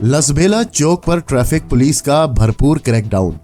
लसबेला चौक पर traffic police का भरपूर क्रैकडाउन,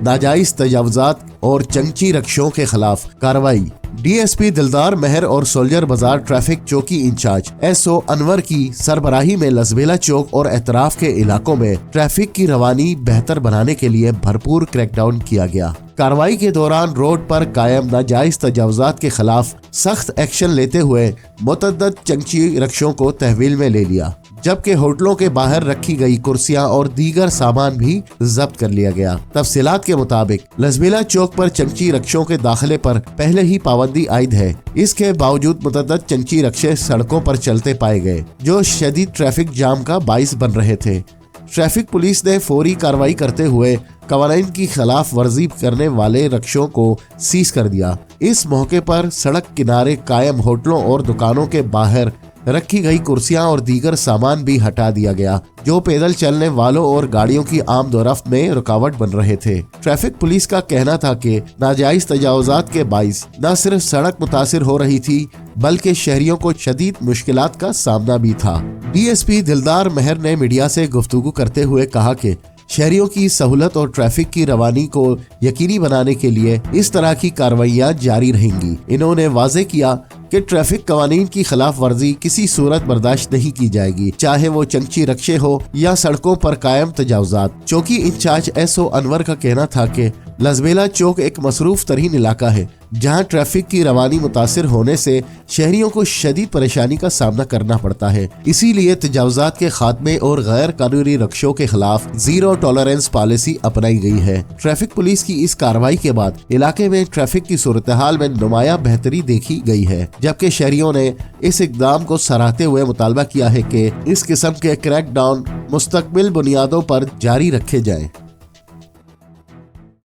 नाजायज तजावुजात और चंची रक्षों के खिलाफ कार्रवाई। डीएसपी दिलदार मेहर और सोल्जर बाजार ट्रैफिक चौकी इंचार्ज एसओ अनवर की सरबराही में लसबेला चौक और एतराफ के इलाकों में ट्रैफिक की रवानी बेहतर बनाने के लिए भरपूर क्रैकडाउन किया गया। कार्रवाई के दौरान रोड पर कायम नाजायज तजावुजात के खिलाफ सख्त एक्शन लेते हुए मुतअद्दिद चंची रक्षों को तहवील में ले लिया, जबकि होटलों के बाहर रखी गई कुर्सियां और दीगर सामान भी जब्त कर लिया गया। तफसीलात के मुताबिक लसबेला चौक पर चंची रक्षों के दाखिले पर पहले ही पाबंदी आयद है। इसके बावजूद मुतअद्दिद चंची रक्षे सड़कों पर चलते पाए गए, जो शदीद ट्रैफिक जाम का बाइस बन रहे थे। ट्रैफिक पुलिस ने फौरी कार्रवाई करते हुए कवानीन की खिलाफ वर्जी करने वाले रक्षों को सीज कर दिया। इस मौके पर सड़क किनारे कायम होटलों और दुकानों के बाहर रखी गई कुर्सियां और दीगर सामान भी हटा दिया गया, जो पैदल चलने वालों और गाड़ियों की आमदोरफ्त में रुकावट बन रहे थे। ट्रैफिक पुलिस का कहना था कि नाजायज तजावुजात के बाइस न सिर्फ सड़क मुतासिर हो रही थी, बल्कि शहरियों को शदीद मुश्किलात का सामना भी था। डीएसपी दिलदार मेहर ने मीडिया से गुफ्तगू करते हुए कहा कि शहरियों की सहूलत और ट्रैफिक की रवानी को यकीनी बनाने के लिए इस तरह की कार्रवाइयां जारी रहेंगी। इन्होंने वाज़ेह किया कि ट्रैफिक कवानीन की खिलाफ वर्जी किसी सूरत बर्दाश्त नहीं की जाएगी, चाहे वो चंची रक्षे हो या सड़कों पर कायम तजावुजात। चौकी इंचार्ज एसओ अनवर का कहना था कि लसबेला चौक एक मसरूफ तरीन इलाका है, जहां ट्रैफिक की रवानी मुतासिर होने से शहरियों को शदीद परेशानी का सामना करना पड़ता है। इसीलिए तजावुजात के खात्मे और गैर कानूनी रक्षों के खिलाफ जीरो टॉलरेंस पॉलिसी अपनाई गई है। ट्रैफिक पुलिस की इस कार्रवाई के बाद इलाके में ट्रैफिक की सूरत हाल में नुमाया बेहतरी देखी गई है, जबकि शहरियों ने इस इकदाम को सराहते हुए मुतालबा किया है कि इस किस्म के क्रैकडाउन मुस्तकबिल बुनियादों पर जारी रखे जाएं।